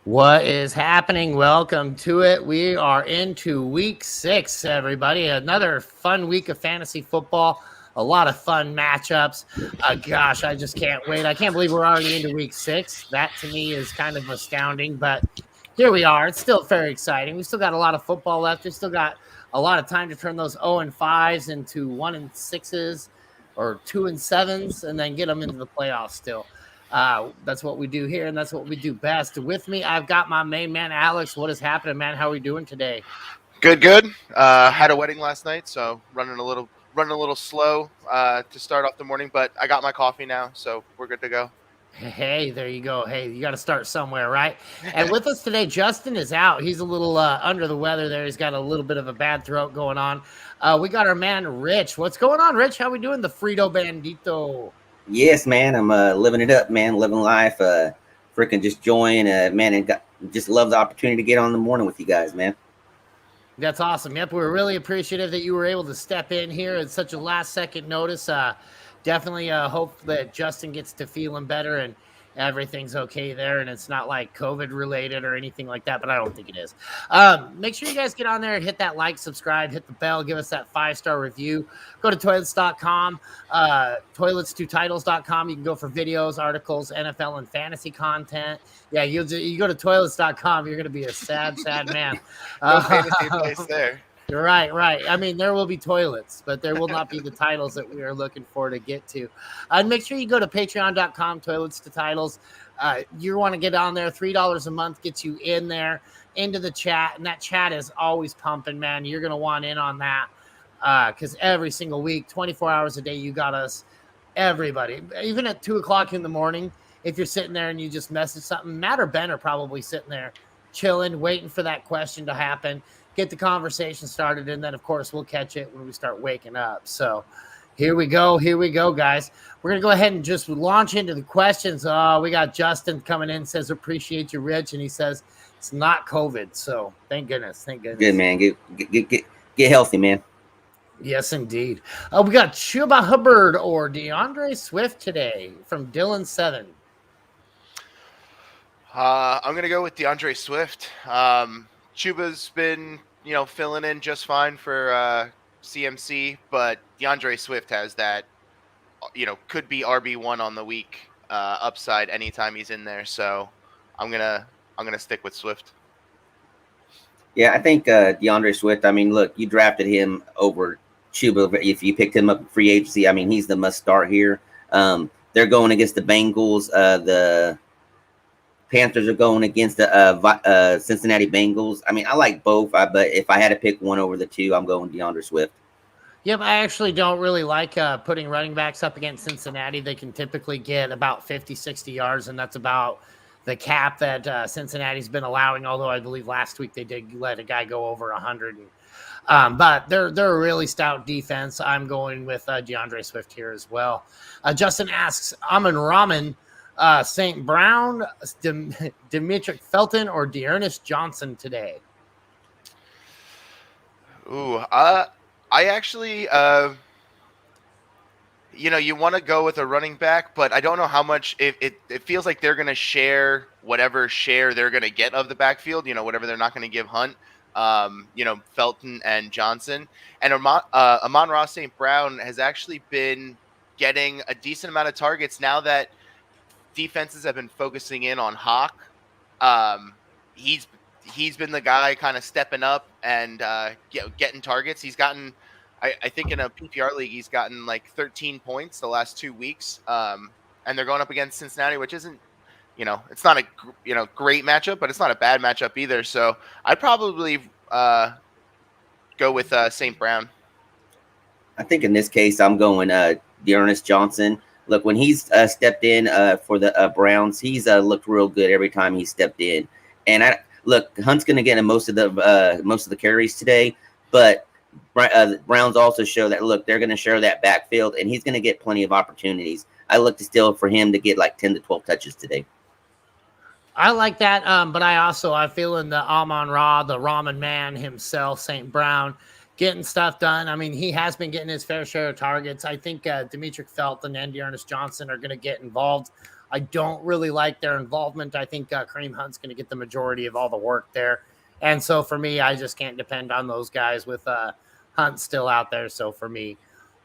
What is happening? Welcome to it. We are into week 6, everybody. Another fun week of fantasy football. A lot of fun matchups. Gosh, I just can't wait. I can't believe we're already into week 6. That to me is kind of astounding, but here we are. It's still very exciting. We still got a lot of football left. We still got a lot of time to turn those 0-5s into 1-6s or 2-7s and then get them into the playoffs still. That's what we do here, and that's what we do best. With me, I've got my main man, Alex. What is happening, man? How are we doing today? Good. Had a wedding last night, so running a little slow to start off the morning, but I got my coffee now, so we're good to go. Hey, there you go. Hey, you got to start somewhere, right? And with us today, Justin is out. He's a little under the weather there. He's got a little bit of a bad throat going on. We got our man, Rich. What's going on, Rich? How we doing? The Frito Bandito. Yes, man. I'm living it up, man. Living life. Freaking just join, man, and just love the opportunity to get on the morning with you guys, man. That's awesome. Yep, we're really appreciative that you were able to step in here at such a last-second notice. Definitely hope that Justin gets to feeling better and everything's okay there, and it's not like COVID related or anything like that, but I don't think it is. Make sure you guys get on there and hit that like, subscribe, hit the bell, give us that 5-star review. Go to toilets.com, toilets2titles.com. You can go for videos, articles, NFL and fantasy content. Yeah, you go to toilets.com, you're going to be a sad man. No fantasy place there. Right. I mean, there will be toilets, but there will not be the titles that we are looking for to get to. And make sure you go to patreon.com, toilets to titles. You want to get on there. $3 a month gets you in there, into the chat. And that chat is always pumping, man. You're going to want in on that because every single week, 24 hours a day, you got us, everybody. Even at 2 o'clock in the morning, if you're sitting there and you just message something, Matt or Ben are probably sitting there chilling, waiting for that question to happen. Get the conversation started, and then, of course, we'll catch it when we start waking up. So here we go, guys. We're going to go ahead and just launch into the questions. We got Justin coming in, says, appreciate you, Rich, and he says it's not COVID. So thank goodness. Good, man. Get healthy, man. Yes, indeed. We got Chuba Hubbard or DeAndre Swift today from Dylan 7. I'm going to go with DeAndre Swift. Chuba's been, filling in just fine for CMC, but DeAndre Swift has that, could be RB1 on the week upside anytime he's in there. So I'm gonna stick with Swift. Yeah, I think DeAndre Swift. I mean, look, you drafted him over Chuba. If you picked him up in free agency, I mean, he's the must start here. They're going against the Bengals. The Panthers are going against the Cincinnati Bengals. I mean, I like both, but if I had to pick one over the two, I'm going DeAndre Swift. Yep, I actually don't really like putting running backs up against Cincinnati. They can typically get about 50, 60 yards, and that's about the cap that Cincinnati's been allowing, although I believe last week they did let a guy go over 100. But they're a really stout defense. I'm going with DeAndre Swift here as well. Justin asks, Amon Rahman, St. Brown, Demetric Felton, or Dearness Johnson today? Ooh, I actually, you want to go with a running back, but I don't know how much. It feels like they're going to share whatever share they're going to get of the backfield, whatever they're not going to give Hunt, Felton and Johnson. And Amon-Ra St. Brown has actually been getting a decent amount of targets now that defenses have been focusing in on Hawk. He's been the guy kind of stepping up and getting targets. He's gotten, I think in a PPR league, he's gotten like 13 points the last 2 weeks. And they're going up against Cincinnati, which isn't, it's not a great matchup, but it's not a bad matchup either. So I'd probably go with St. Brown. I think in this case, I'm going Dearness Johnson. look, when he's stepped in for the Browns, he's looked real good every time he stepped in. And look, Hunt's going to get most of the carries today, but Browns also show that, look, they're going to share that backfield, and he's going to get plenty of opportunities. I look to still for him to get like 10 to 12 touches today. I like that, but I feel in the Amon-Ra, the Ramen man himself, St. Brown, getting stuff done. I mean, he has been getting his fair share of targets. I think Demetric Felton and Dearness Johnson are going to get involved. I don't really like their involvement. I think Kareem Hunt's going to get the majority of all the work there. And so for me, I just can't depend on those guys with Hunt still out there. So for me,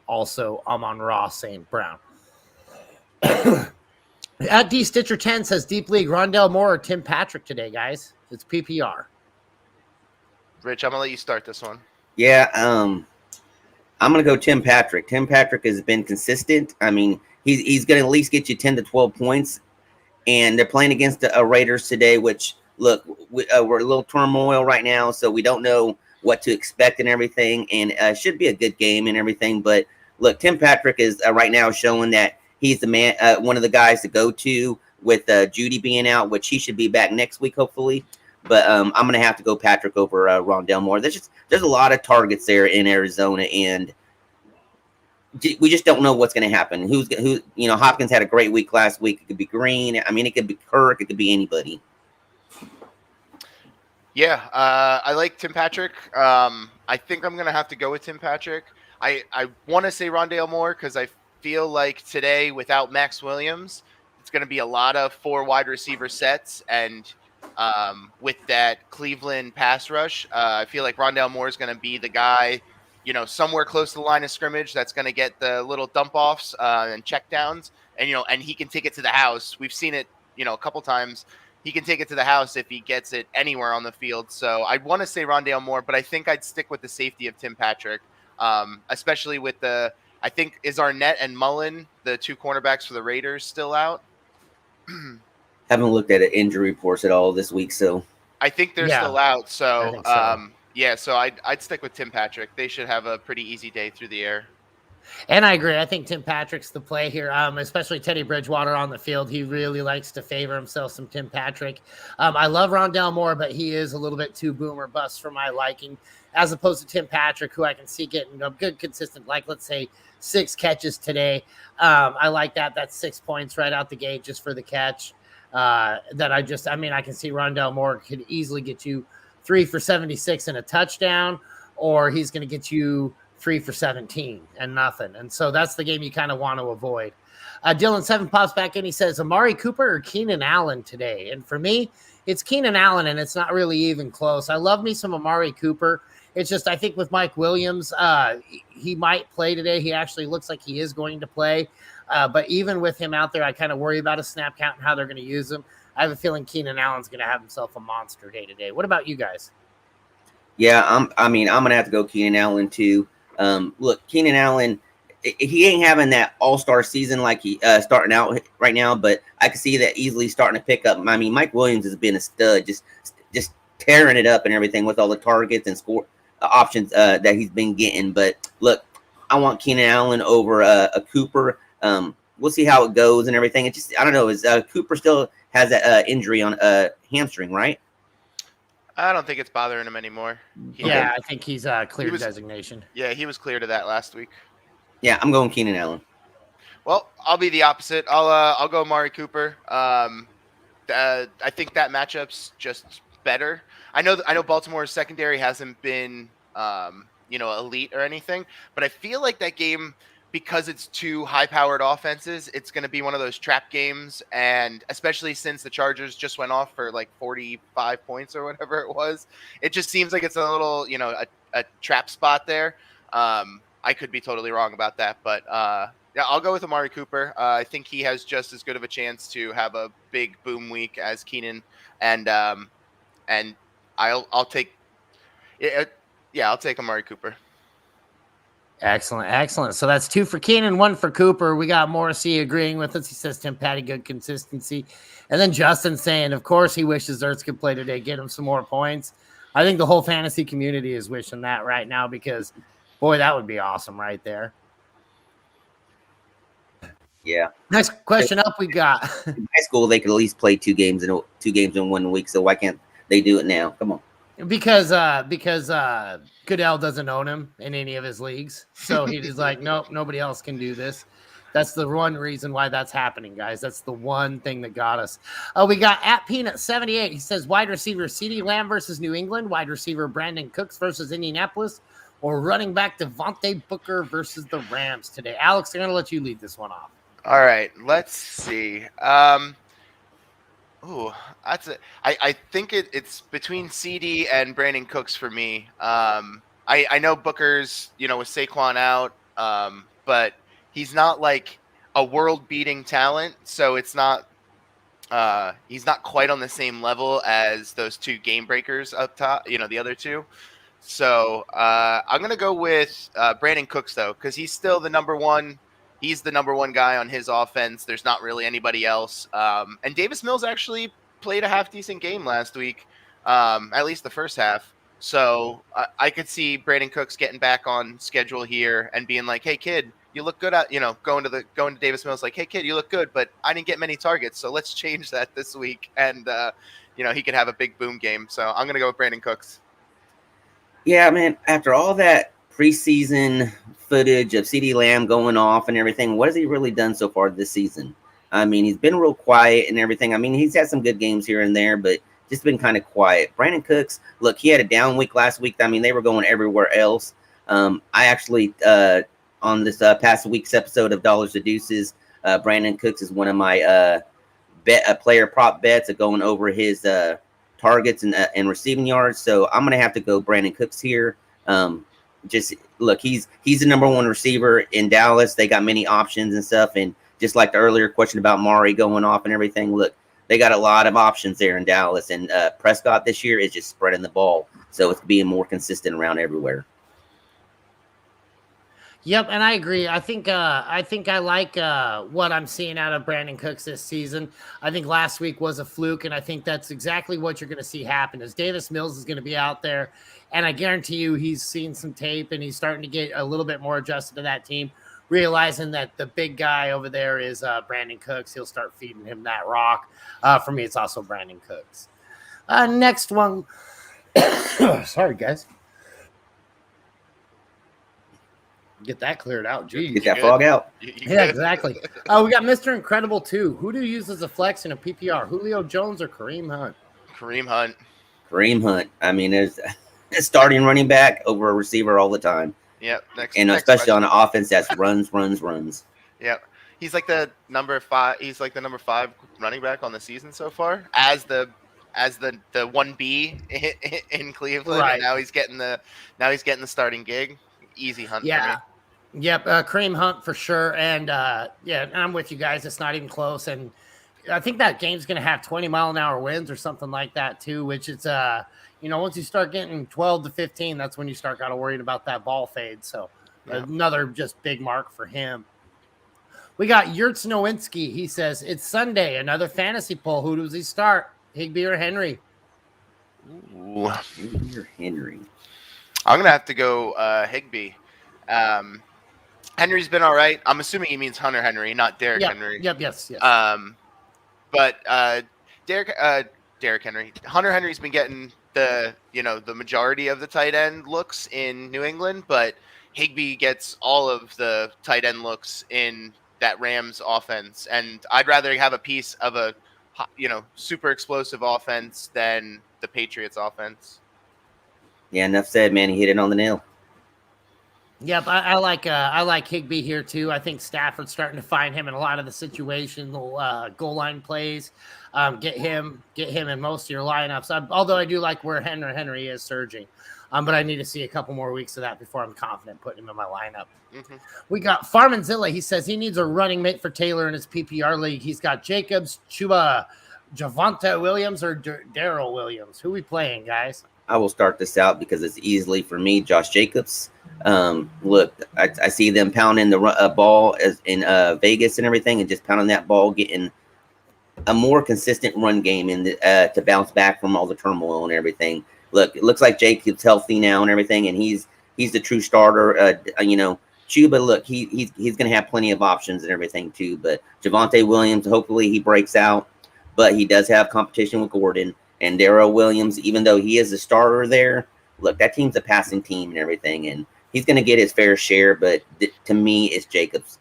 also Amon-Ra, St. Brown. At D Stitcher 10 says Deep League, Rondell Moore or Tim Patrick today, guys. It's PPR. Rich, I'm gonna let you start this one. Yeah, I'm gonna go Tim Patrick. Tim Patrick has been consistent. I mean, he's gonna at least get you 10 to 12 points, and they're playing against the Raiders today. Which, look, we're a little turmoil right now, so we don't know what to expect and everything. And should be a good game and everything. But look, Tim Patrick is right now showing that he's the man, one of the guys to go to with Judy being out, which he should be back next week, hopefully. But I'm going to have to go Patrick over Rondell Moore. There's a lot of targets there in Arizona, and we just don't know what's going to happen. Hopkins had a great week last week. It could be Green. I mean, it could be Kirk. It could be anybody. Yeah, I like Tim Patrick. I think I'm going to have to go with Tim Patrick. I want to say Rondale Moore because I feel like today without Max Williams, it's going to be a lot of 4 wide receiver sets. And with that Cleveland pass rush, I feel like Rondale Moore is going to be the guy, somewhere close to the line of scrimmage that's going to get the little dump offs and check downs. And, and he can take it to the house. We've seen it, a couple times. He can take it to the house if he gets it anywhere on the field. So I want to say Rondale Moore, but I think I'd stick with the safety of Tim Patrick, especially with I think is Arnett and Mullen, the 2 cornerbacks for the Raiders, still out? Haven't looked at injury reports at all this week, so I think they're still out. So, so. I'd stick with Tim Patrick. They should have a pretty easy day through the air. And I agree. I think Tim Patrick's the play here, especially Teddy Bridgewater on the field. He really likes to favor himself some Tim Patrick. I love Rondale Moore, but he is a little bit too boomer bust for my liking, as opposed to Tim Patrick, who I can see getting a good, consistent, like let's say 6 catches today. I like that. That's 6 points right out the gate just for the catch. I can see Rondale Moore could easily get you 3 for 76 and a touchdown, or he's going to get you 3 for 17 and nothing. And so that's the game you kind of want to avoid. Dylan 7 pops back in. He says, Amari Cooper or Keenan Allen today? And for me, it's Keenan Allen, and it's not really even close. I love me some Amari Cooper. It's just, I think with Mike Williams, he might play today. He actually looks like he is going to play. But even with him out there, I kind of worry about a snap count and how they're going to use him. I have a feeling Keenan Allen's going to have himself a monster day today. What about you guys? Yeah, I'm going to have to go Keenan Allen too. Look, Keenan Allen, he ain't having that all-star season like he starting out right now, but I can see that easily starting to pick up. I mean, Mike Williams has been a stud, just tearing it up and everything with all the targets and score options that he's been getting. But look, I want Keenan Allen over a Cooper. We'll see how it goes and everything. It's just, I don't know, is Cooper still has that injury on hamstring, right? I don't think it's bothering him anymore. I think he's cleared designation. Yeah, he was cleared of that last week. Yeah, I'm going Keenan Allen. Well, I'll be the opposite. I'll go Amari Cooper. I think that matchup's just better. I know Baltimore's secondary hasn't been elite or anything, but I feel like that game, because it's 2 high-powered offenses, it's going to be one of those trap games, and especially since the Chargers just went off for like 45 points or whatever it was, it just seems like it's a little, a trap spot there. I could be totally wrong about that, but yeah, I'll go with Amari Cooper. I think he has just as good of a chance to have a big boom week as Keenan, and I'll take it. Yeah, I'll take Amari Cooper. Excellent. So that's 2 for Keenan, 1 for Cooper. We got Morrissey agreeing with us. He says Tim Patty, good consistency. And then Justin saying, of course, he wishes Ertz could play today, get him some more points. I think the whole fantasy community is wishing that right now because, boy, that would be awesome right there. Yeah. Next question up, we got. In high school, they could at least play 2 games in 1 week. So why can't they do it now? Come on. Because Goodell doesn't own him in any of his leagues, so he's like, nope, nobody else can do this. That's the one reason why that's happening, guys. That's the one thing that got us. We got at Peanut 78. He says wide receiver CeeDee Lamb versus New England, wide receiver Brandon Cooks versus Indianapolis, or running back Devontae Booker versus the Rams today. Alex, I'm gonna let you lead this one off. All right, let's see. That's it. I think it's between CD and Brandon Cooks for me. I know Booker's, with Saquon out, but he's not like a world-beating talent, so it's not. He's not quite on the same level as those two game breakers up top. The other two. So I'm gonna go with Brandon Cooks though, because he's still the number one. He's the number one guy on his offense. There's not really anybody else. And Davis Mills actually played a half decent game last week, at least the first half. So I could see Brandon Cooks getting back on schedule here and being like, "Hey kid, you look good at going to Davis Mills like, hey kid, you look good, but I didn't get many targets, so let's change that this week." And he could have a big boom game. So I'm gonna go with Brandon Cooks. Yeah, man. After all that preseason footage of CeeDee Lamb going off and everything, what has he really done so far this season? I mean, he's been real quiet and everything. I mean, he's had some good games here and there, but just been kind of quiet. Brandon Cooks, look, he had a down week last week. I mean, they were going everywhere else. I actually, on this past week's episode of Dollars to Deuces, Brandon Cooks is one of my player prop bets of going over his targets and receiving yards. So I'm going to have to go Brandon Cooks here. Just look, he's the number one receiver in Dallas. They got many options and stuff. And just like the earlier question about Mari going off and everything, look, they got a lot of options there in Dallas. And Prescott this year is just spreading the ball. So it's being more consistent around everywhere. Yep, and I agree. I think I like what I'm seeing out of Brandon Cooks this season. I think last week was a fluke, and I think that's exactly what you're going to see happen. Is Davis Mills is going to be out there, and I guarantee you he's seen some tape and he's starting to get a little bit more adjusted to that team, realizing that the big guy over there is Brandon Cooks. He'll start feeding him that rock. For me, it's also Brandon Cooks. Next one. Sorry, guys. Get that cleared out. Geez. Get that fog out. Yeah, exactly. We got Mr. Incredible 2. Who do you use as a flex in a PPR? Julio Jones or Kareem Hunt? Kareem Hunt. Kareem Hunt. I mean, there's a starting running back over a receiver all the time. Yep. Especially question. On an offense that's runs. Yep. He's like the number 5. He's like the number 5 running back on the season so far, as the 1B in Cleveland. Right. And now he's getting the starting gig. Easy Hunt. Yeah. For me. Yep, Kareem Hunt for sure. And I'm with you guys. It's not even close. And I think that game's going to have 20-mile-an-hour winds or something like that too, which is, once you start getting 12 to 15, that's when you start kind of worried about that ball fade. So another just big mark for him. We got Yurts Nowinski. He says, it's Sunday, another fantasy poll. Who does he start, Higbee or Henry? Ooh. Higbee or Henry? I'm going to have to go Higbee. Henry's been all right. I'm assuming he means Hunter Henry, not Derrick Henry. Yep, yes. But Derrick Henry. Hunter Henry's been getting the majority of the tight end looks in New England, but Higbee gets all of the tight end looks in that Rams offense. And I'd rather have a piece of a super explosive offense than the Patriots offense. Yeah, enough said, man. He hit it on the nail. Yep, I like Higbee here too. I think Stafford's starting to find him in a lot of the situational goal line plays. Get him in most of your lineups. Although I do like where Henry is surging, but I need to see a couple more weeks of that before I'm confident putting him in my lineup. Mm-hmm. We got Farmanzilla. He says he needs a running mate for Taylor in his PPR league. He's got Jacobs, Chuba, Javonte Williams, or Darrell Williams. Who we playing, guys? I will start this out because it's easily for me, Josh Jacobs. Look, I see them pounding the ball in Vegas and everything, and just pounding that ball, getting a more consistent run game to bounce back from all the turmoil and everything. Look, it looks like Jacobs healthy now and everything, and he's the true starter. Chuba Chuba, look, he's going to have plenty of options and everything too. But Javonte Williams, hopefully he breaks out. But he does have competition with Gordon and Darrell Williams, even though he is a starter there. Look, that team's a passing team and everything, and he's going to get his fair share. But to me, it's Jacobs.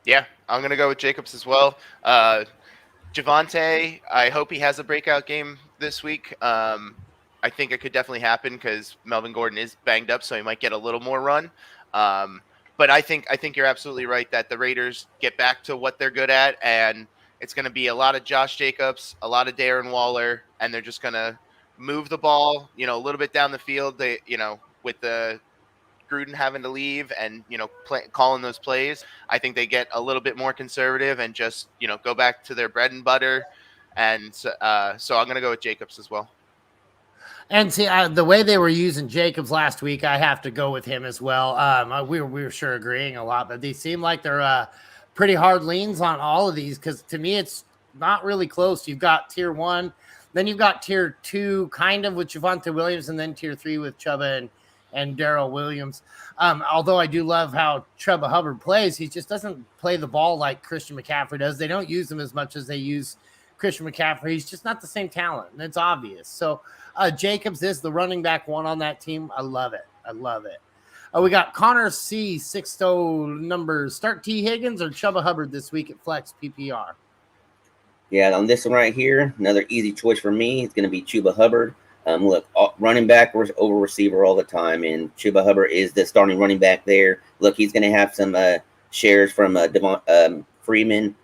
Yeah, I'm going to go with Jacobs as well. Javonte, I hope he has a breakout game this week. I think it could definitely happen because Melvin Gordon is banged up, so he might get a little more run. But I think you're absolutely right that the Raiders get back to what they're good at, and it's going to be a lot of Josh Jacobs, a lot of Darren Waller, and they're just going to move the ball, a little bit down the field. They, with the Gruden having to leave and calling those plays, I think they get a little bit more conservative and just go back to their bread and butter. And so I'm going to go with Jacobs as well. And see, the way they were using Jacobs last week, I have to go with him as well. We were sure agreeing a lot, but they seem like they're pretty hard leans on all of these because to me, it's not really close. You've got tier 1, then you've got tier 2 kind of with Javonte Williams, and then tier 3 with Chuba and Darrell Williams. Although I do love how Chuba Hubbard plays, he just doesn't play the ball like Christian McCaffrey does. They don't use him as much as they use Christian McCaffrey. He's just not the same talent, and it's obvious. So Jacobs is the running back 1 on that team. I love it. We got Connor C, 6-0 numbers. Start T. Higgins or Chuba Hubbard this week at Flex PPR? Yeah, on this one right here, another easy choice for me. It's going to be Chuba Hubbard. Look, running back over receiver all the time, and Chuba Hubbard is the starting running back there. Look, he's going to have some shares from Freeman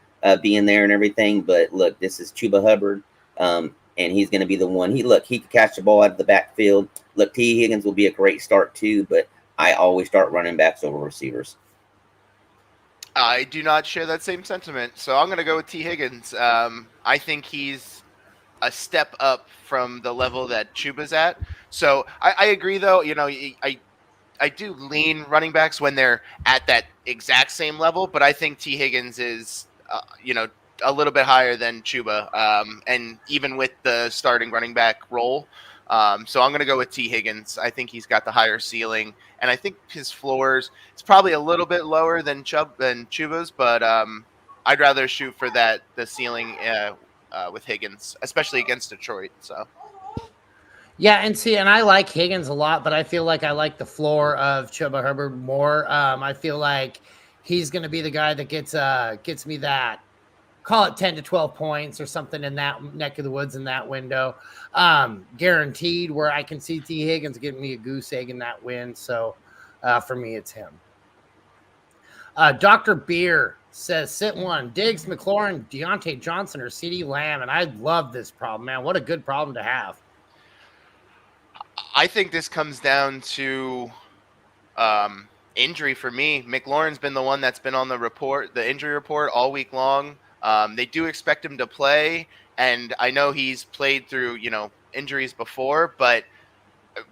being there and everything. But look, this is Chuba Hubbard, and he's going to be the one. He can catch the ball out of the backfield. Look, T. Higgins will be a great start too, but I always start running backs over receivers. I do not share that same sentiment, so I'm going to go with T. Higgins. I think he's a step up from the level that Chuba's at. So I agree, though. I do lean running backs when they're at that exact same level, but I think T. Higgins is, a little bit higher than Chuba, and even with the starting running back role. So I'm going to go with T. Higgins. I think he's got the higher ceiling, and I think his floors it's probably a little bit lower than Chuba's, but I'd rather shoot for the ceiling with Higgins, especially against Detroit. So. Yeah, and I like Higgins a lot, but I feel like I like the floor of Chuba Hubbard more. I feel like he's going to be the guy that gets me that, call it 10 to 12 points or something in that neck of the woods in that window. Guaranteed, where I can see T. Higgins getting me a goose egg in that win. So for me, it's him. Dr. Beer says, sit 1, Diggs, McLaurin, Deontay Johnson, or CeeDee Lamb. And I love this problem, man. What a good problem to have. I think this comes down to injury for me. McLaurin's been the one that's been on the injury report all week long. They do expect him to play, and I know he's played through, injuries before, but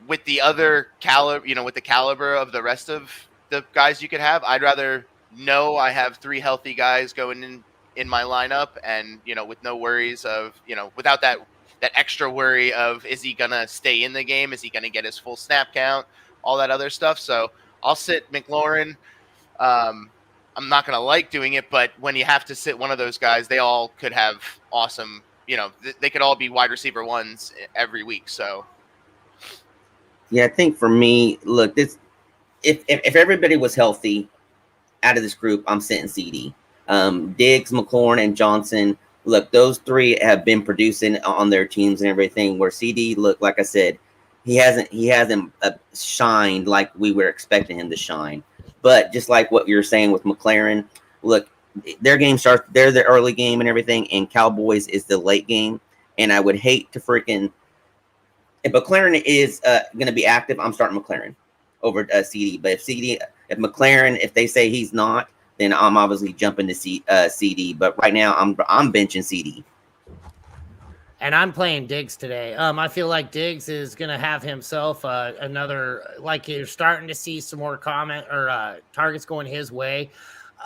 with the other caliber, with the caliber of the rest of the guys you could have, I'd rather know I have 3 healthy guys going in my lineup and, with no worries of, without that extra worry of, is he going to stay in the game? Is he going to get his full snap count? All that other stuff. So I'll sit McLaurin. I'm not going to like doing it, but when you have to sit one of those guys, they all could have awesome, they could all be wide receiver 1s every week. So. Yeah, I think for me, look, if everybody was healthy out of this group, I'm sitting CD. Diggs, McLaurin, and Johnson. Look, those 3 have been producing on their teams and everything. Where CD, look, like I said, he hasn't shined like we were expecting him to shine. But just like what you're saying with McLaurin, look, their game starts. They're the early game and everything, and Cowboys is the late game. And I would hate to freaking if McLaurin is going to be active, I'm starting McLaurin over CD. But if McLaurin, if they say he's not, then I'm obviously jumping to CD. But right now, I'm benching CD. And I'm playing Diggs today. I feel like Diggs is going to have himself another, like you're starting to see some more targets going his way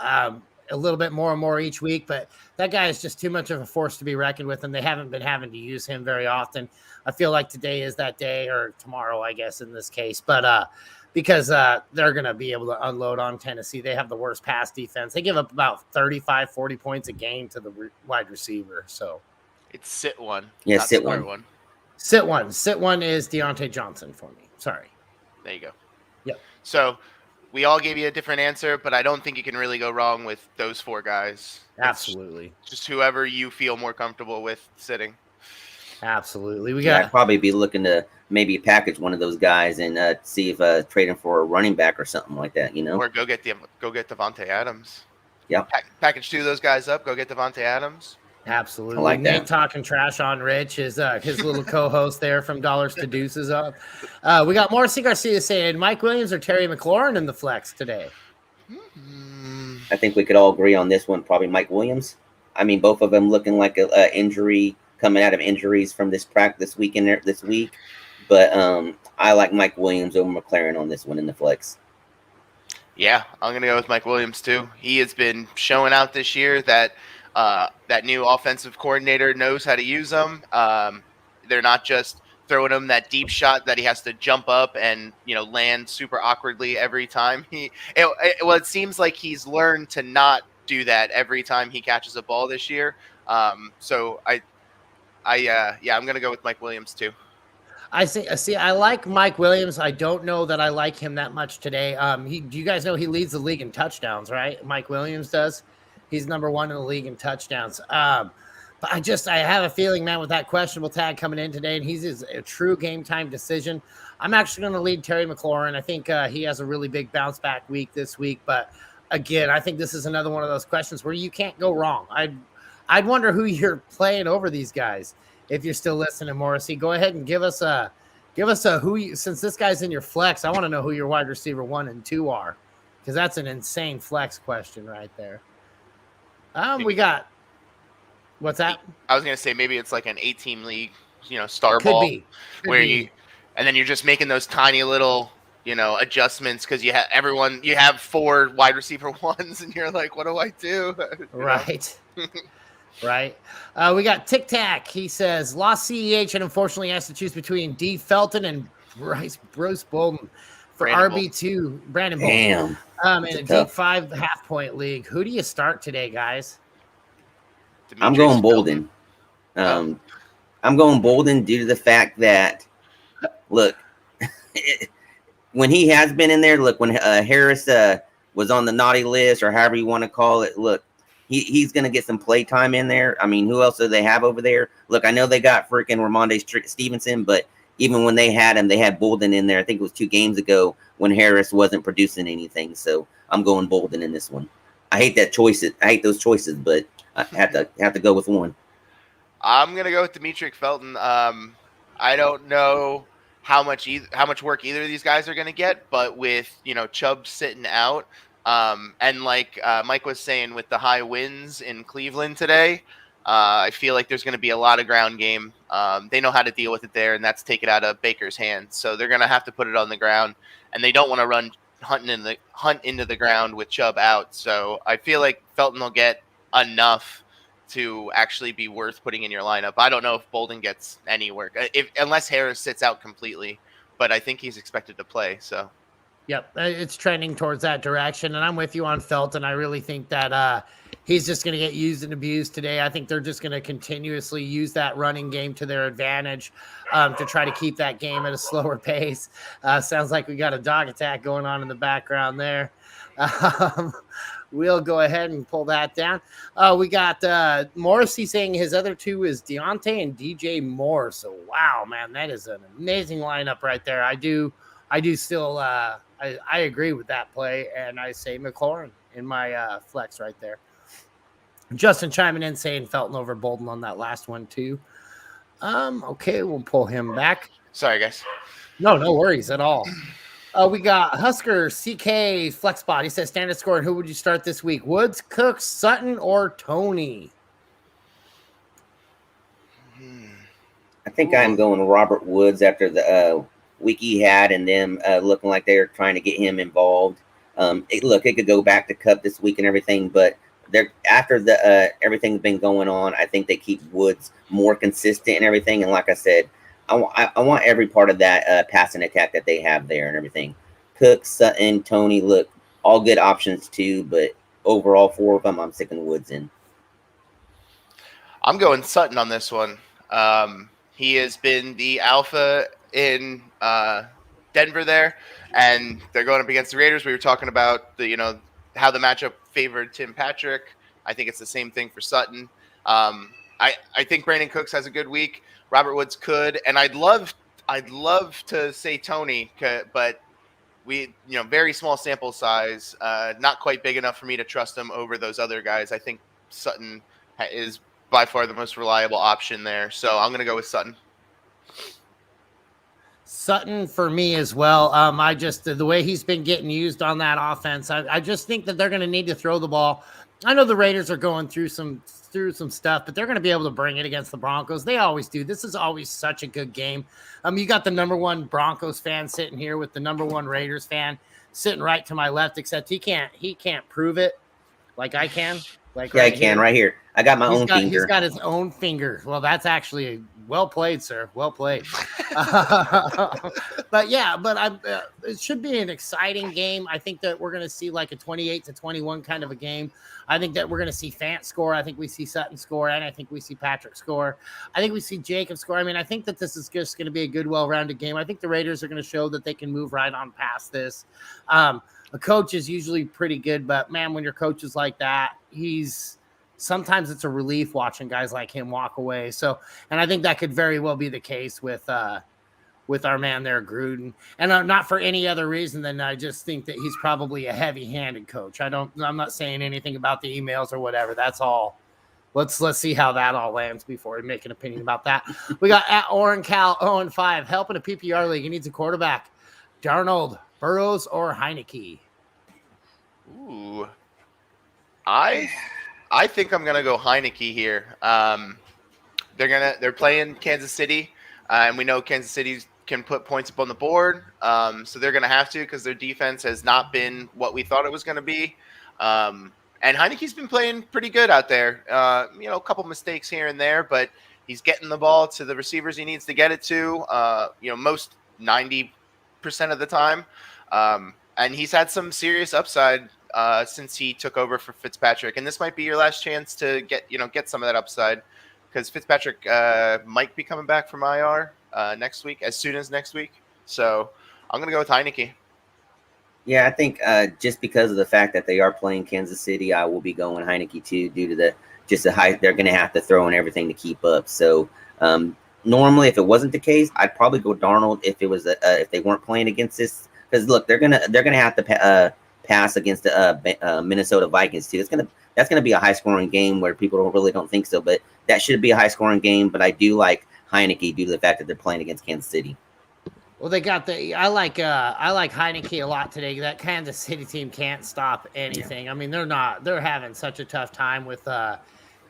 a little bit more and more each week. But that guy is just too much of a force to be reckoned with, and they haven't been having to use him very often. I feel like today is that day, or tomorrow, I guess, in this case. But because they're going to be able to unload on Tennessee. They have the worst pass defense. They give up about 35, 40 points a game to the wide receiver. So It's sit one. Yeah, not sit start one. Sit one. Sit one is Deontay Johnson for me. Sorry. There you go. Yep. So we all gave you a different answer, but I don't think you can really go wrong with those 4 guys. Absolutely. It's just whoever you feel more comfortable with sitting. Absolutely. I'd probably be looking to maybe package one of those guys and see if trading for a running back or something like that, you know. Or go get Devontae Adams. Yeah. Package 2 of those guys up. Go get Devontae Adams. Absolutely. I like Nate that. talking trash on Rich, his little co-host there from Dollars to Deuces up. We got Morrissey Garcia saying Mike Williams or Terry McLaurin in the flex today. I think we could all agree on this one. Probably Mike Williams. I mean, both of them looking like a injury, coming out of injuries from this practice weekend this week. But I like Mike Williams over McLaurin on this one in the flex. Yeah, I'm gonna go with Mike Williams too. He has been showing out this year that that new offensive coordinator knows how to use them. They're not just throwing him that deep shot that he has to jump up and land super awkwardly every time. It seems like he's learned to not do that every time he catches a ball this year. So I'm gonna go with Mike Williams too. I like Mike Williams. I don't know that I like him that much today. Do you guys know he leads the league in touchdowns, right? Mike Williams does. He's number 1 in the league in touchdowns. But I have a feeling, man, with that questionable tag coming in today, and he's a true game time decision. I'm actually going to lead Terry McLaurin. I think he has a really big bounce back week this week. But again, I think this is another one of those questions where you can't go wrong. I'd wonder who you're playing over these guys. If you're still listening, Morrissey, go ahead and give us a who you, since this guy's in your flex. I want to know who your wide receiver 1 and 2 are, because that's an insane flex question right there. We got what's that? I was gonna say maybe it's like an 8-team league, star Could ball, be. And then you're just making those tiny little, adjustments because you have 4 wide receiver 1s, and you're like, what do I do? Right. Right. We got Tic Tac. He says lost CEH and unfortunately has to choose between D. Felton and Bruce Bolden for RB2. Brandon Bolden. Damn. In a deep 5 half-point league. Who do you start today, guys? I'm going Bolden. I'm going Bolden due to the fact that, look, when he has been in there, look, when Harris was on the naughty list or however you want to call it, look, he's going to get some play time in there. I mean, who else do they have over there? Look, I know they got freaking Ramondre Stevenson, but even when they had him, they had Bolden in there. I think it was 2 games ago when Harris wasn't producing anything. So I'm going Bolden in this one. I hate those choices, but I have to go with one. I'm gonna go with Demetric Felton. I don't know how much work either of these guys are gonna get, but with Chubb sitting out, and like Mike was saying, with the high winds in Cleveland today, I feel like there's going to be a lot of ground game. They know how to deal with it there, and that's take it out of Baker's hands. So they're going to have to put it on the ground, and they don't want to hunt into the ground with Chubb out. So I feel like Felton will get enough to actually be worth putting in your lineup. I don't know if Bolden gets any work, unless Harris sits out completely, but I think he's expected to play. So. Yep, it's trending towards that direction, and I'm with you on Felton. I really think that he's just going to get used and abused today. I think they're just going to continuously use that running game to their advantage to try to keep that game at a slower pace. Sounds like we got a dog attack going on in the background there. We'll go ahead and pull that down. We got Morrissey saying his other 2 is Deontay and DJ Moore. So, wow, man, that is an amazing lineup right there. I do still I agree with that play, and I say McLaurin in my flex right there. Justin chiming in saying Felton over Bolden on that last one too. Okay, we'll pull him back. Sorry, guys. No worries at all. We got Husker CK flex spot. He says standard score, and who would you start this week? Woods, Cook, Sutton, or Tony? I think I'm going Robert Woods after the week he had, and them looking like they're trying to get him involved. It could go back to Cup this week and everything, but after the everything's been going on, I think they keep Woods more consistent and everything. And like I said, I want every part of that passing attack that they have there and everything. Cook, Sutton, Tony, look, all good options too, but overall, 4 of them, I'm sticking Woods in. I'm going Sutton on this one. He has been the alpha in Denver there, and they're going up against the Raiders. We were talking about how the matchup favored Tim Patrick. I think it's the same thing for Sutton. I think Brandon Cooks has a good week. Robert Woods could, and I'd love to say Tony, but we very small sample size, not quite big enough for me to trust him over those other guys. I think Sutton is by far the most reliable option there, so I'm going to go with Sutton. Sutton for me as well. I just the way he's been getting used on that offense, I just think that they're going to need to throw the ball. I know the Raiders are going through some stuff, but they're going to be able to bring it against the Broncos. They always do. This is always such a good game. You got the number one Broncos fan sitting here with the number one Raiders fan sitting right to my left, except he can't prove it like I can. Like I can right here. I got my own finger. He's got his own finger. Well, that's actually well played, sir. Well played. But it should be an exciting game. I think that we're going to see like a 28-21 kind of a game. I think that we're going to see Fant score. I think we see Sutton score, and I think we see Patrick score. I think we see Jacob score. I mean, I think that this is just going to be a good, well-rounded game. I think the Raiders are going to show that they can move right on past this. A coach is usually pretty good, but man, when your coach is like that, sometimes it's a relief watching guys like him walk away. So, and I think that could very well be the case with our man there, Gruden. And not for any other reason than I just think that he's probably a heavy-handed coach. I'm not saying anything about the emails or whatever. That's all. Let's see how that all lands before we make an opinion about that. We got at Oren Cal 0-5, helping a PPR league. He needs a quarterback. Darnold, Burrows, or Heineke? Ooh, I think I'm gonna go Heineke here. They're playing Kansas City, and we know Kansas City can put points up on the board. So they're gonna have to, because their defense has not been what we thought it was gonna be. And Heineke's been playing pretty good out there. A couple mistakes here and there, but he's getting the ball to the receivers he needs to get it to. Most 90% of the time. And he's had some serious upside since he took over for Fitzpatrick. And this might be your last chance to get some of that upside, because Fitzpatrick might be coming back from IR next week, as soon as next week. So I'm going to go with Heineke. Yeah, I think just because of the fact that they are playing Kansas City, I will be going Heineke too, due to the high they're going to have to throw in everything to keep up. So normally, if it wasn't the case, I'd probably go Darnold if it was if they weren't playing against this. Because look, they're gonna have to pass against the Minnesota Vikings too. That's gonna be a high scoring game where people don't think so, but that should be a high scoring game. But I do like Heineke due to the fact that they're playing against Kansas City. Well, I like Heineke a lot today. That Kansas City team can't stop anything. Yeah. I mean, they're having such a tough time with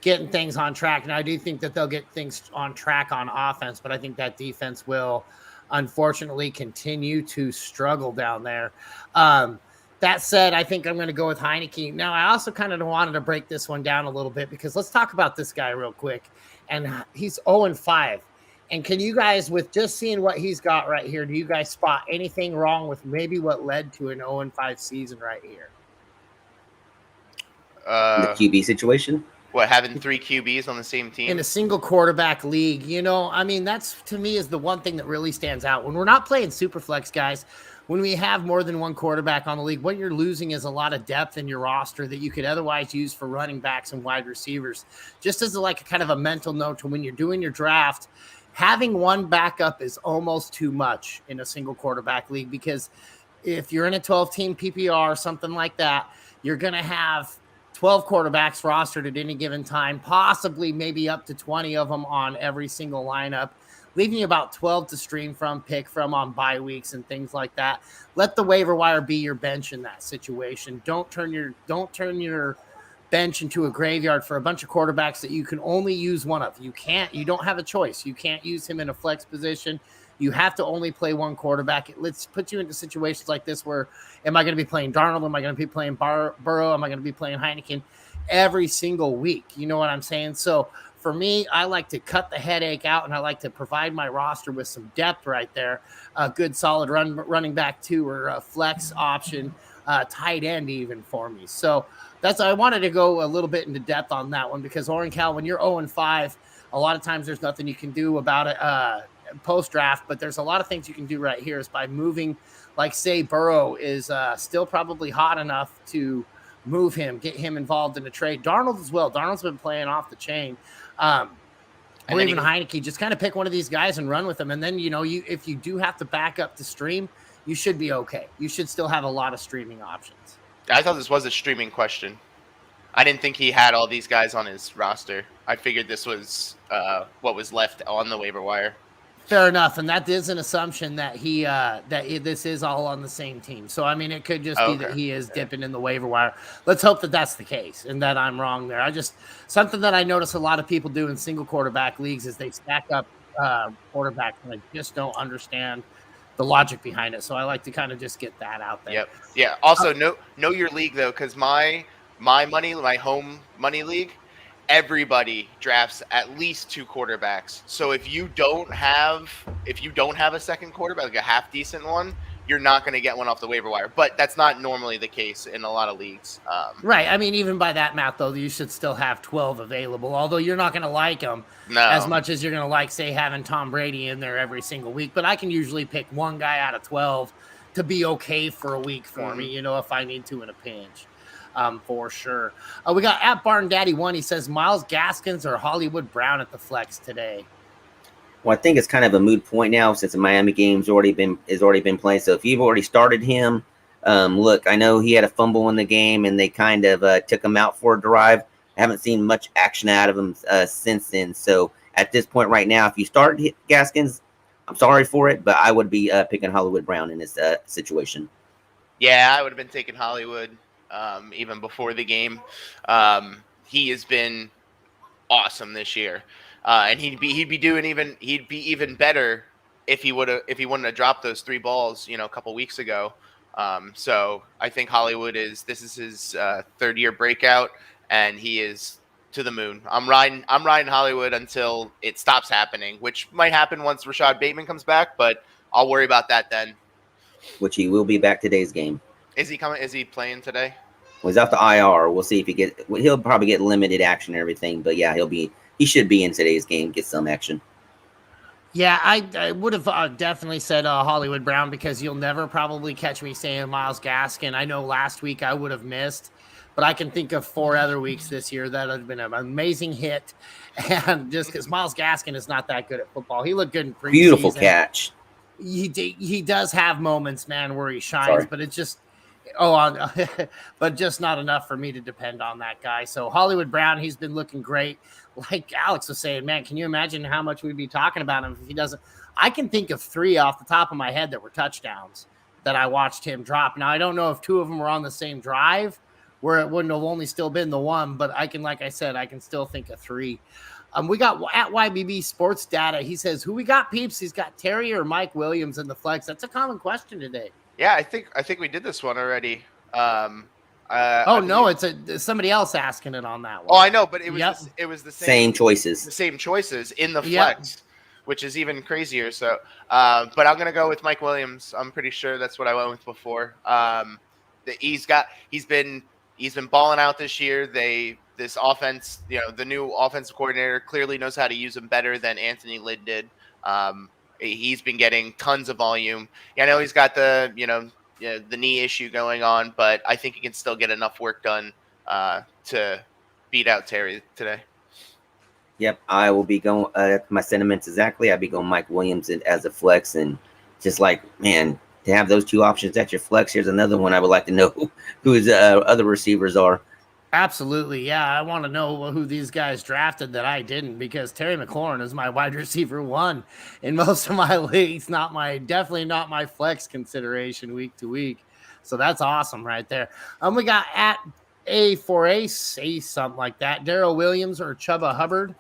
getting things on track. And I do think that they'll get things on track on offense, but I think that defense will unfortunately continue to struggle down there. That said, I think I'm going to go with Heineke. Now, I also kind of wanted to break this one down a little bit, because let's talk about this guy real quick. And he's 0-5. And can you guys, with just seeing what he's got right here, do you guys spot anything wrong with maybe what led to an 0-5 season right here? The QB situation? What, having 3 QBs on the same team? In a single quarterback league, I mean, that's, to me, is the one thing that really stands out. When we're not playing Superflex, guys, when we have more than one quarterback on the league, what you're losing is a lot of depth in your roster that you could otherwise use for running backs and wide receivers. Just as a kind of a mental note to when you're doing your draft, having one backup is almost too much in a single quarterback league, because if you're in a 12-team PPR or something like that, you're going to have 12 quarterbacks rostered at any given time, possibly maybe up to 20 of them on every single lineup, leaving you about 12 to pick from on bye weeks and things like that. Let the waiver wire be your bench in that situation. Don't turn your bench into a graveyard for a bunch of quarterbacks that you can only use one of. You don't have a choice. You can't use him in a flex position. You have to only play one quarterback. Let's put you into situations like this where, am I going to be playing Darnold? Am I going to be playing Burrow? Am I going to be playing Heineken every single week? You know what I'm saying? So For me, I like to cut the headache out, and I like to provide my roster with some depth right there. A good solid running back 2 or a flex option, tight end even for me. So I wanted to go a little bit into depth on that one because Cal, when you're 0-5, a lot of times there's nothing you can do about it post draft, but there's a lot of things you can do right here is by moving, like say Burrow is still probably hot enough to move him, get him involved in a trade. Darnold as well. Darnold's been playing off the chain. Or even Heineke, just kind of pick one of these guys and run with them. And then, if you do have to back up to stream, you should be okay. You should still have a lot of streaming options. I thought this was a streaming question. I didn't think he had all these guys on his roster. I figured this was what was left on the waiver wire. Fair enough, and that is an assumption that this is all on the same team. So I mean, it could just be that he is dipping in the waiver wire. Let's hope that that's the case and that I'm wrong there. Something that I notice a lot of people do in single quarterback leagues is they stack up quarterbacks, and I just don't understand the logic behind it. So I like to kind of just get that out there. Yep. Yeah. Also, know your league though, because my home money league, everybody drafts at least 2 quarterbacks. So if you don't have a second quarterback, like a half decent one, you're not going to get one off the waiver wire. But that's not normally the case in a lot of leagues. Right. I mean, even by that math, though, you should still have 12 available. Although you're not going to like them as much as you're going to like, say, having Tom Brady in there every single week. But I can usually pick one guy out of 12 to be okay for a week for me, if I need to in a pinch. For sure. We got at Barn Daddy 1. He says Myles Gaskins or Hollywood Brown at the flex today. Well, I think it's kind of a moot point now since the Miami game's already been played. So if you've already started him, look, I know he had a fumble in the game and they kind of took him out for a drive. I haven't seen much action out of him since then. So at this point right now, if you started Gaskins, I'm sorry for it, but I would be picking Hollywood Brown in this situation. Yeah, I would have been taking Hollywood. Even before the game, he has been awesome this year, and he'd be even better if he wouldn't have dropped those 3 balls, a couple weeks ago. So I think this is his 3rd year breakout, and he is to the moon. I'm riding Hollywood until it stops happening, which might happen once Rashad Bateman comes back, but I'll worry about that then. Which he will be back today's game. Is he coming? Is he playing today? Well, he's off the IR. We'll see if he'll probably get limited action and everything. But yeah, he should be in today's game, get some action. Yeah, I would have definitely said Hollywood Brown because you'll never probably catch me saying Myles Gaskin. I know last week I would have missed, but I can think of 4 other weeks this year that have been an amazing hit. And just because Myles Gaskin is not that good at football. He looked good in preseason. Beautiful catch. He does have moments, man, where he shines, but it's just but just not enough for me to depend on that guy. So Hollywood Brown, he's been looking great. Like Alex was saying, man, can you imagine how much we'd be talking about him if he doesn't? I can think of 3 off the top of my head that were touchdowns that I watched him drop. Now, I don't know if 2 of them were on the same drive where it wouldn't have only still been the one, but I can still think of 3. We got at YBB Sports Data. He says, who we got, peeps? He's got Terry or Mike Williams in the flex. That's a common question today. Yeah, I think we did this one already. It's somebody else asking it on that one. Oh, I know, but it was the same choices. The same choices in the flex, which is even crazier. So, but I'm gonna go with Mike Williams. I'm pretty sure that's what I went with before. He's been balling out this year. This offense, the new offensive coordinator clearly knows how to use him better than Anthony Lynn did. He's been getting tons of volume. Yeah, I know he's got the knee issue going on, but I think he can still get enough work done to beat out Terry today. Yep, I will be going. My sentiments exactly. I'll be going Mike Williams as a flex, and just like, man, to have those 2 options at your flex. Here's another one I would like to know who his other receivers are. Absolutely. Yeah. I want to know who these guys drafted that I didn't, because Terry McLaurin is my wide receiver 1 in most of my leagues. Definitely not my flex consideration week to week. So that's awesome right there. We got at A4A, say something like that. Darrell Williams or Chuba Hubbard.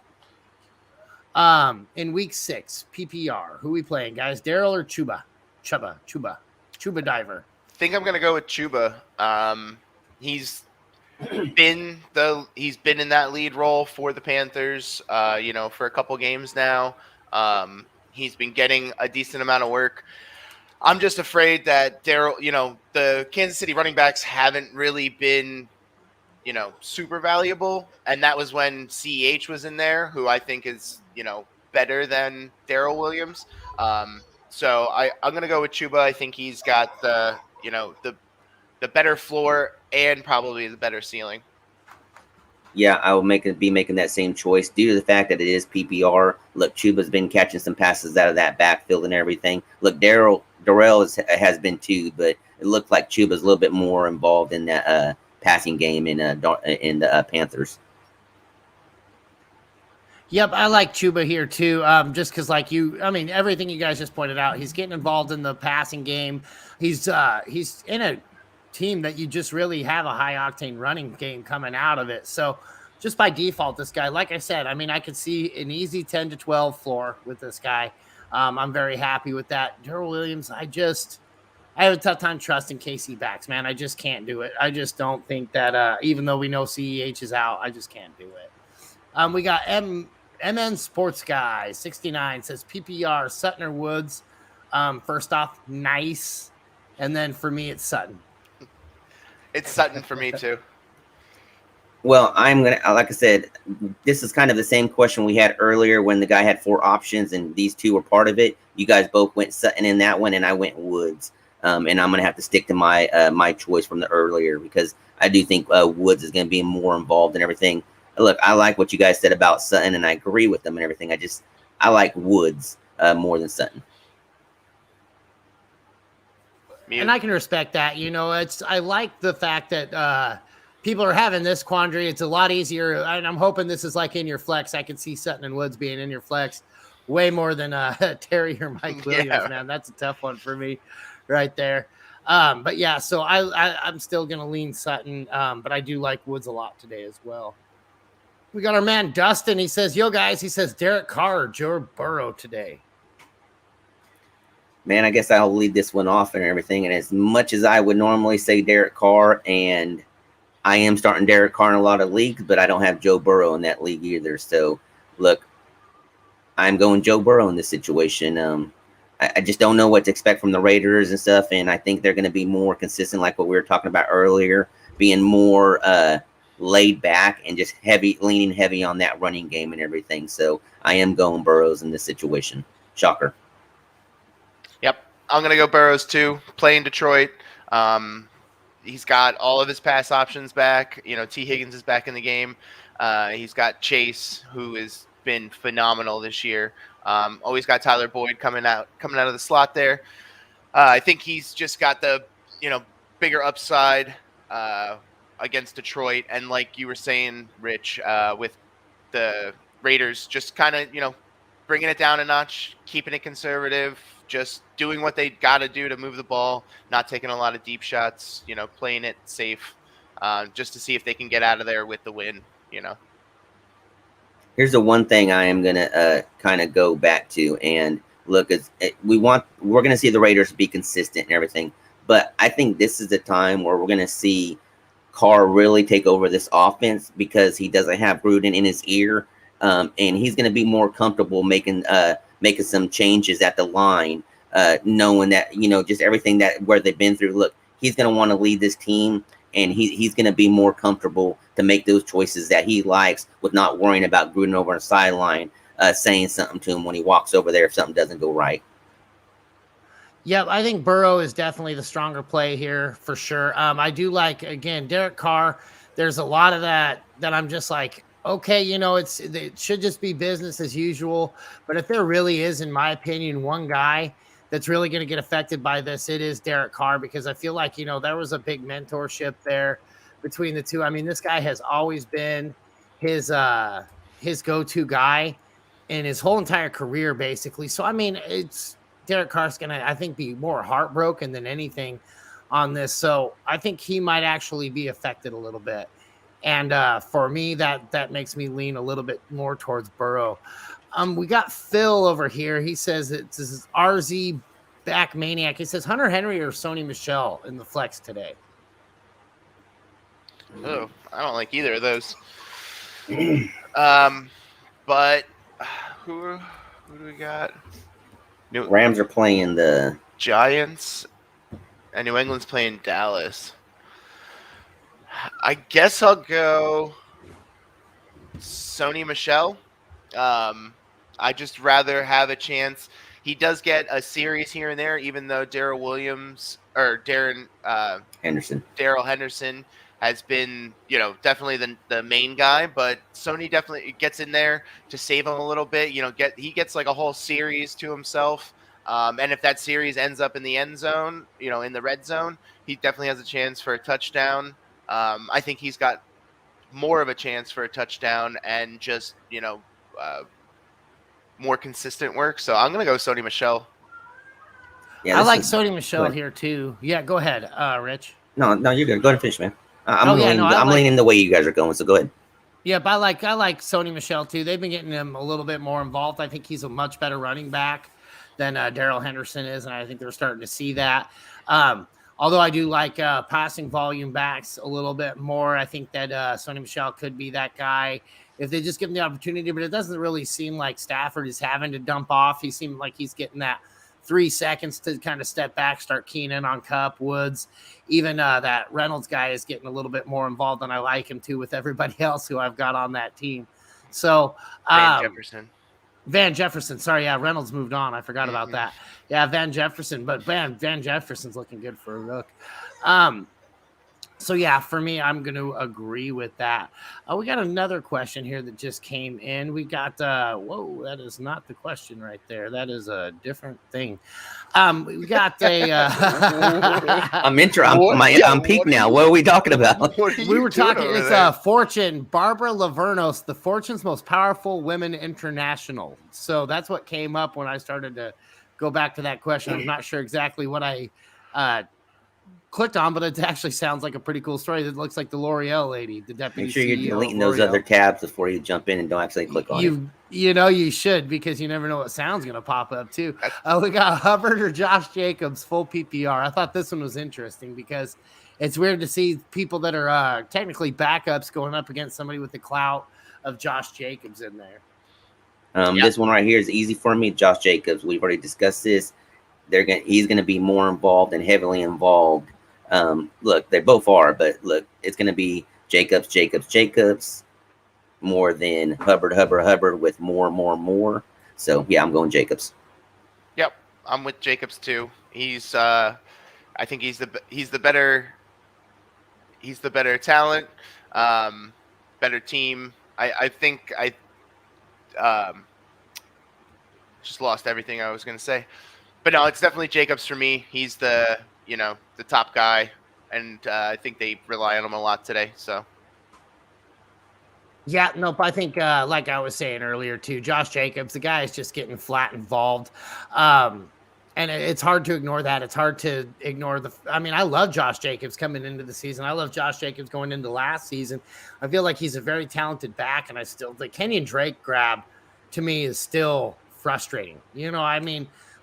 In week 6, PPR. Who we playing, guys? Darrell or Chuba? Chuba Diver. I think I'm going to go with Chuba. he's been in that lead role for the Panthers, for a couple games now. He's been getting a decent amount of work. I'm just afraid that the Kansas City running backs haven't really been, super valuable. And that was when CEH was in there, who I think is, better than Daryl Williams. So I'm going to go with Chuba. I think he's got the better floor and probably the better ceiling. Yeah, I will be making that same choice due to the fact that it is PPR. Look, Chuba's been catching some passes out of that backfield and everything. Look, Darrell has been too, but it looked like Chuba's a little bit more involved in that passing game in the Panthers. Yep, I like Chuba here too. Just because, everything you guys just pointed out, he's getting involved in the passing game. He's in a team that you just really have a high octane running game coming out of it. So just by default, this guy, like I said, I could see an easy 10 to 12 floor with this guy. I'm very happy with that. Daryl Williams, I have a tough time trusting KC backs, man. I just can't do it. I just don't think that, even though we know CEH is out, I just can't do it. We got MN Sports Guy 69 says PPR Sutton or Woods. First off, nice. And then for me, it's Sutton. It's Sutton for me too. Well, like I said, this is kind of the same question we had earlier when the guy had 4 options and these 2 were part of it. You guys both went Sutton in that one, and I went Woods. And I'm going to have to stick to my choice from the earlier because I do think Woods is going to be more involved in everything. Look, I like what you guys said about Sutton, and I agree with them and everything. I like Woods more than Sutton. And I can respect that. I like the fact that people are having this quandary. It's a lot easier, and I'm hoping this is like in your flex. I can see Sutton and Woods being in your flex way more than Terry or Mike Williams. Yeah. Man, that's a tough one for me right there. But yeah, so I'm still going to lean Sutton, but I do like Woods a lot today as well. We got our man Dustin. He says, yo, guys, Derek Carr or Joe Burrow today. Man, I guess I'll lead this one off and everything. And as much as I would normally say Derek Carr, and I am starting Derek Carr in a lot of leagues, but I don't have Joe Burrow in that league either. So, look, I'm going Joe Burrow in this situation. I just don't know what to expect from the Raiders and stuff. And I think they're going to be more consistent, like what we were talking about earlier, being more laid back and just leaning heavy on that running game and everything. So I am going Burrows in this situation. Shocker. Yep, I'm going to go Burrows too. Playing Detroit. He's got all of his pass options back. T. Higgins is back in the game. He's got Chase, who has been phenomenal this year. Always got Tyler Boyd coming out of the slot there. I think he's just got the bigger upside against Detroit, and like you were saying, Rich, with the Raiders, just kind of bringing it down a notch, keeping it conservative, just doing what they got to do to move the ball, not taking a lot of deep shots, playing it safe, just to see if they can get out of there with the win. Here's the one thing I am going to kind of go back to, and look, we're going to see the Raiders be consistent and everything, but I think this is the time where we're going to see Carr really take over this offense because he doesn't have Gruden in his ear, and he's going to be more comfortable making some changes at the line, knowing that just everything where they've been through. Look, he's going to want to lead this team, and he's going to be more comfortable to make those choices that he likes with not worrying about Gruden over on the sideline saying something to him when he walks over there if something doesn't go right. Yeah, I think Burrow is definitely the stronger play here for sure. I do like, again, Derek Carr. There's a lot of that I'm just like, okay, it should just be business as usual. But if there really is, in my opinion, one guy that's really going to get affected by this, it is Derek Carr, because I feel like, there was a big mentorship there between the two. I mean, this guy has always been his go-to guy in his whole entire career, basically. So, I mean, Derek Carr's going to, I think, be more heartbroken than anything on this. So I think he might actually be affected a little bit. And for me, that makes me lean a little bit more towards Burrow. We got Phil over here. He says this is RZ Back Maniac. He says Hunter Henry or Sony Michel in the flex today. Oh, I don't like either of those. But who do we got? New Rams are playing the Giants, and New England's playing Dallas. I guess I'll go Sony Michel. I just rather have a chance. He does get a series here and there, even though Daryl Williams or Henderson. Daryl Henderson has been, definitely the main guy, but Sony definitely gets in there to save him a little bit. He gets like a whole series to himself. And if that series ends up in the end zone, in the red zone, he definitely has a chance for a touchdown. I think he's got more of a chance for a touchdown and just, more consistent work. So I'm going to go Sony Michel. Yeah, I like Sony Michel here too. Yeah, go ahead, Rich. No, you're good. Go ahead and finish, man. I'm leaning the way you guys are going, so go ahead. Yeah, but I like Sony Michel too. They've been getting him a little bit more involved. I think he's a much better running back than Daryl Henderson is, and I think they're starting to see that. Although I do like passing volume backs a little bit more. I think that Sony Michel could be that guy if they just give him the opportunity, but it doesn't really seem like Stafford is having to dump off. He seemed like he's getting that 3 seconds to kind of step back, start keying in on Kupp, Woods. Even that Reynolds guy is getting a little bit more involved, and I like him too with everybody else who I've got on that team. So Van Jefferson. Sorry, yeah, Reynolds moved on. I forgot about that. Yeah, Van Jefferson, but Van Jefferson's looking good for a rook. So yeah, for me, I'm going to agree with that. We got another question here that just came in. We got whoa, that is not the question right there. That is a different thing. We got a. I'm peaked now. What are we talking about? We were talking. It's Fortune, Barbara Lavernos, the Fortune's Most Powerful Women International. So that's what came up when I started to go back to that question. I'm not sure exactly what I clicked on, but it actually sounds like a pretty cool story. It looks like the L'Oreal lady, the deputy. Make sure you're CEO deleting those other tabs before you jump in and don't actually click on it. You should, because you never know what sound's going to pop up too. We got Hubbard or Josh Jacobs, full PPR. I thought this one was interesting because it's weird to see people that are technically backups going up against somebody with the clout of Josh Jacobs in there. This one right here is easy for me. Josh Jacobs. We've already discussed this. He's going to be more involved and heavily involved. Look, they both are, but look, it's going to be Jacobs more than Hubbard with more. So yeah, I'm going Jacobs. Yep, I'm with Jacobs too. He's I think he's the better talent, better team. I think I just lost everything I was going to say. But no, it's definitely Jacobs for me. He's the top guy, and I think they rely on him a lot today. So, yeah, nope. I think, like I was saying earlier too, Josh Jacobs, the guy is just getting flat involved, and it's hard to ignore that. It's hard to ignore I love Josh Jacobs coming into the season. I love Josh Jacobs going into last season. I feel like he's a very talented back, and the Kenyon Drake grab to me is still frustrating.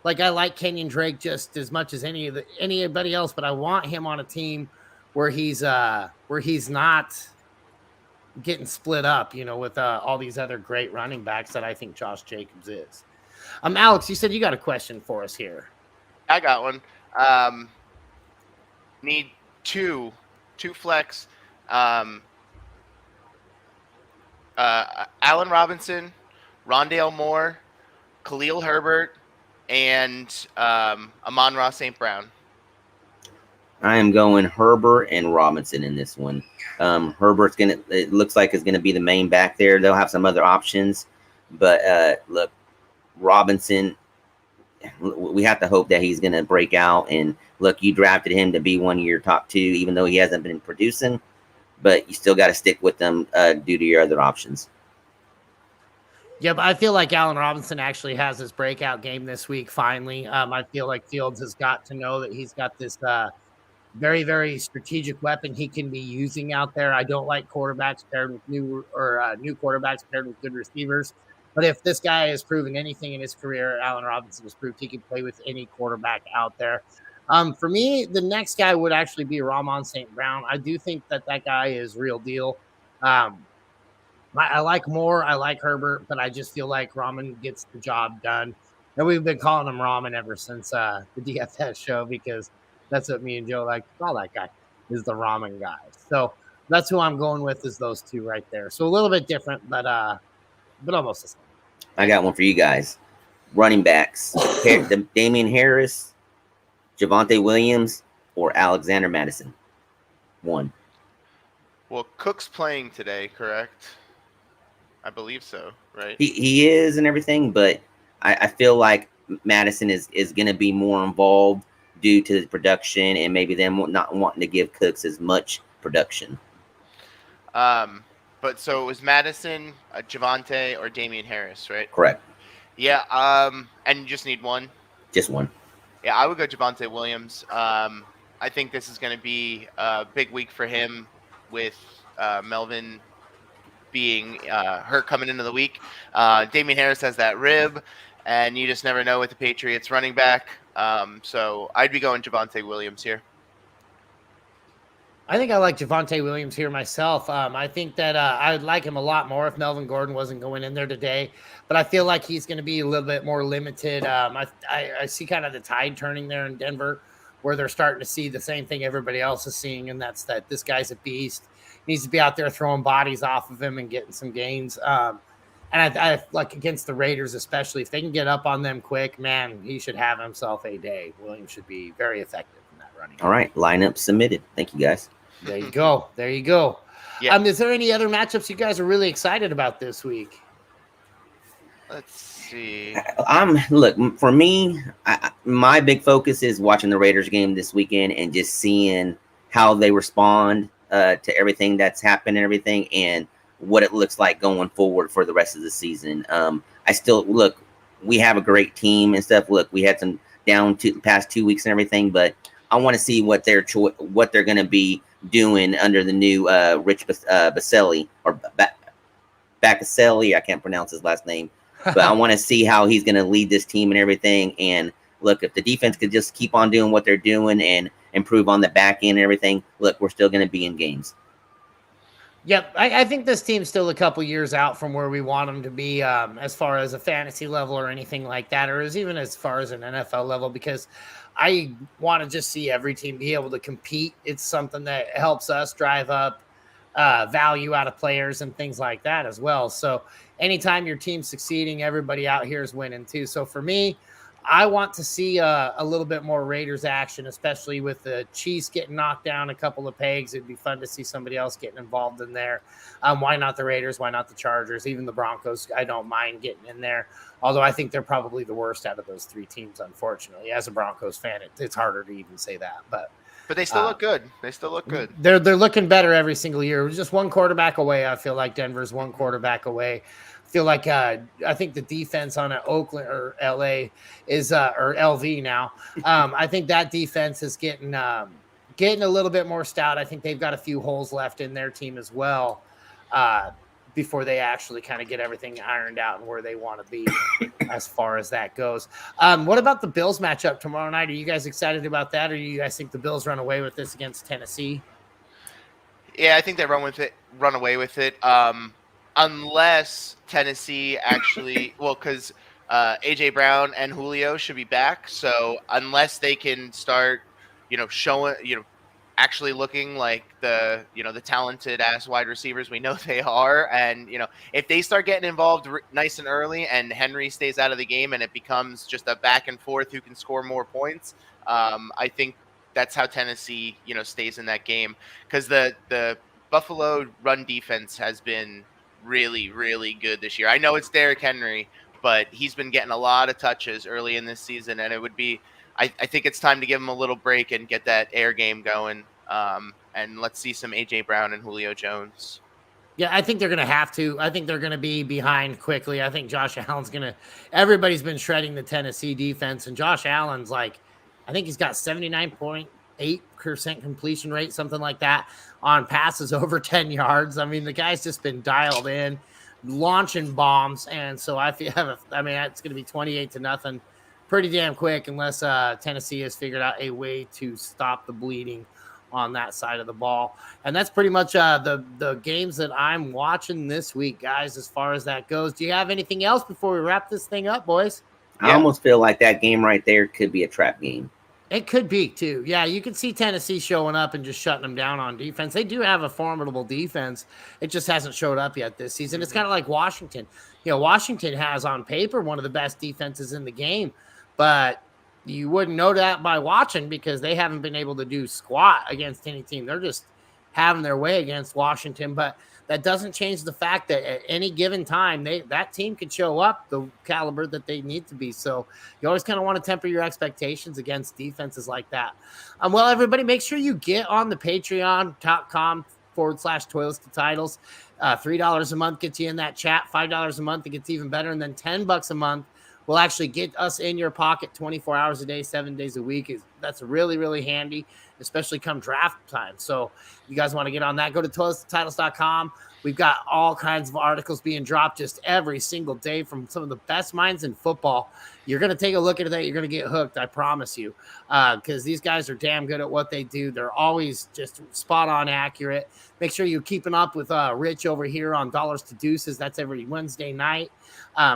Like I like Kenyon Drake just as much as anybody else, but I want him on a team where he's not getting split up, with all these other great running backs that I think Josh Jacobs is. Alex, you said you got a question for us here. I got one. Need two flex. Allen Robinson, Rondale Moore, Khalil Herbert, and Amon-Ra St. Brown. I am going Herbert and Robinson in this one. Herbert's it looks like is gonna be the main back there. They'll have some other options, but look, Robinson, we have to hope that he's gonna break out. And look, you drafted him to be one of your top 2, even though he hasn't been producing, but you still got to stick with them due to your other options. Yeah, but I feel like Allen Robinson actually has his breakout game this week, finally. I feel like Fields has got to know that he's got this very, very strategic weapon he can be using out there. I don't like quarterbacks paired with new quarterbacks paired with good receivers. But if this guy has proven anything in his career, Allen Robinson has proved he can play with any quarterback out there. For me, the next guy would actually be Ramon St. Brown. I do think that guy is real deal. Um, I like Moore, I like Herbert, but I just feel like Ramen gets the job done. And we've been calling him Ramen ever since the DFS show because that's what me and Joe like to call that guy is the Ramen guy. So that's who I'm going with is those two right there. So a little bit different, but almost the same. I got one for you guys. Running backs: Damian Harris, Javonte Williams, or Alexander Madison. One. Well, Cook's playing today, correct? I believe so, right? He is and everything, but I feel like Madison is going to be more involved due to the production and maybe them not wanting to give Cooks as much production. But so it was Madison, Javonte, or Damian Harris, right? Correct. Yeah. And you just need one. Just one. Yeah, I would go Javonte Williams. I think this is going to be a big week for him with Melvin being hurt coming into the week. Damian Harris has that rib, and you just never know with the Patriots running back. So I'd be going Javonte Williams here. I think I like Javonte Williams here myself. I think that I would like him a lot more if Melvin Gordon wasn't going in there today, but I feel like he's going to be a little bit more limited. I see kind of the tide turning there in Denver where they're starting to see the same thing everybody else is seeing, and that's that this guy's a beast. He needs to be out there throwing bodies off of him and getting some gains. And I like against the Raiders, especially if they can get up on them quick, man, he should have himself a day. Williams should be very effective in that running. All right, lineup submitted. Thank you, guys. There you go. There you go. Yeah. Is there any other matchups you guys are really excited about this week? Let's see. Look, for me, my big focus is watching the Raiders game this weekend and just seeing how they respond to everything that's happened and everything, and what it looks like going forward for the rest of the season. We have a great team and stuff. Look, we had some down to the past 2 weeks and everything, but I want to see what they're going to be doing under the new Rich Baselli or Bacaselli. I can't pronounce his last name, but I want to see how he's going to lead this team and everything. And look, if the defense could just keep on doing what they're doing and improve on the back end and everything, look, we're still going to be in games. Yep, I think this team's still a couple years out from where we want them to be as far as a fantasy level or anything like that, or even as far as an NFL level, because I want to just see every team be able to compete. It's something that helps us drive up value out of players and things like that as well. So anytime your team's succeeding, everybody out here is winning too. So for me, I want to see a little bit more Raiders action, especially with the Chiefs getting knocked down a couple of pegs. It'd be fun to see somebody else getting involved in there. Why not the Raiders? Why not the Chargers? Even the Broncos, I don't mind getting in there. Although I think they're probably the worst out of those three teams, unfortunately. As a Broncos fan, it's harder to even say that. But they still look good. They still look good. They're looking better every single year. We're just one quarterback away. I feel like Denver's one quarterback away. Feel like I think the defense on Oakland or LA is or LV now. I think that defense is getting a little bit more stout. I think they've got a few holes left in their team as well before they actually kind of get everything ironed out and where they want to be as far as that goes. What about the Bills matchup tomorrow night? Are you guys excited about that, or do you guys think the Bills run away with this against Tennessee? Yeah, I think they run away with it. Unless Tennessee actually, because AJ Brown and Julio should be back. So unless they can start, showing, actually looking like the talented ass wide receivers we know they are, and if they start getting involved nice and early, and Henry stays out of the game, and it becomes just a back and forth who can score more points, I think that's how Tennessee stays in that game, because the Buffalo run defense has been really, really good this year. I know it's Derrick Henry, but he's been getting a lot of touches early in this season, and it would be I think it's time to give him a little break and get that air game going. And let's see some AJ Brown and Julio Jones. Yeah, I think they're going to have to. I think they're going to be behind quickly. I think Josh Allen's going to – everybody's been shredding the Tennessee defense, and Josh Allen's I think he's got 79.8% completion rate, something like that, on passes over 10 yards. I mean, the guy's just been dialed in, launching bombs, and so it's going to be 28-0 pretty damn quick unless Tennessee has figured out a way to stop the bleeding on that side of the ball. And that's pretty much the games that I'm watching this week, guys, as far as that goes. Do you have anything else before we wrap this thing up, boys? I almost feel like that game right there could be a trap game. It could be, too. Yeah, you can see Tennessee showing up and just shutting them down on defense. They do have a formidable defense. It just hasn't showed up yet this season. It's kind of like Washington. Washington has on paper one of the best defenses in the game, but you wouldn't know that by watching because they haven't been able to do squat against any team. They're just having their way against Washington, but that doesn't change the fact that at any given time, that team could show up the caliber that they need to be. So you always kind of want to temper your expectations against defenses like that. Well, everybody, make sure you get on the patreon.com/toilets to titles. $3 a month gets you in that chat. $5 a month, it gets even better. And then $10 a month will actually get us in your pocket 24 hours a day, 7 days a week. That's really, really handy, especially come draft time. So you guys want to get on that, go to toiletstitles.com. We've got all kinds of articles being dropped just every single day from some of the best minds in football. You're going to take a look at that. You're going to get hooked, I promise you, because these guys are damn good at what they do. They're always just spot on accurate. Make sure you're keeping up with Rich over here on Dollars to Deuces. That's every Wednesday night.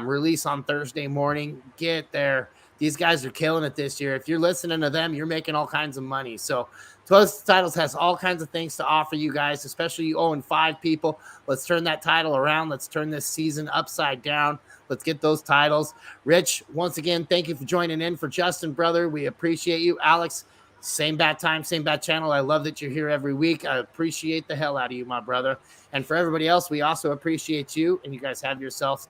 Release on Thursday morning. Get there. These guys are killing it this year. If you're listening to them, you're making all kinds of money. So Toilets to Titles has all kinds of things to offer you guys, especially you owing 5 people. Let's turn that title around. Let's turn this season upside down. Let's get those titles. Rich, once again, thank you for joining in. For Justin, brother, we appreciate you. Alex, same bad time, same bad channel. I love that you're here every week. I appreciate the hell out of you, my brother. And for everybody else, we also appreciate you. And you guys have yourselves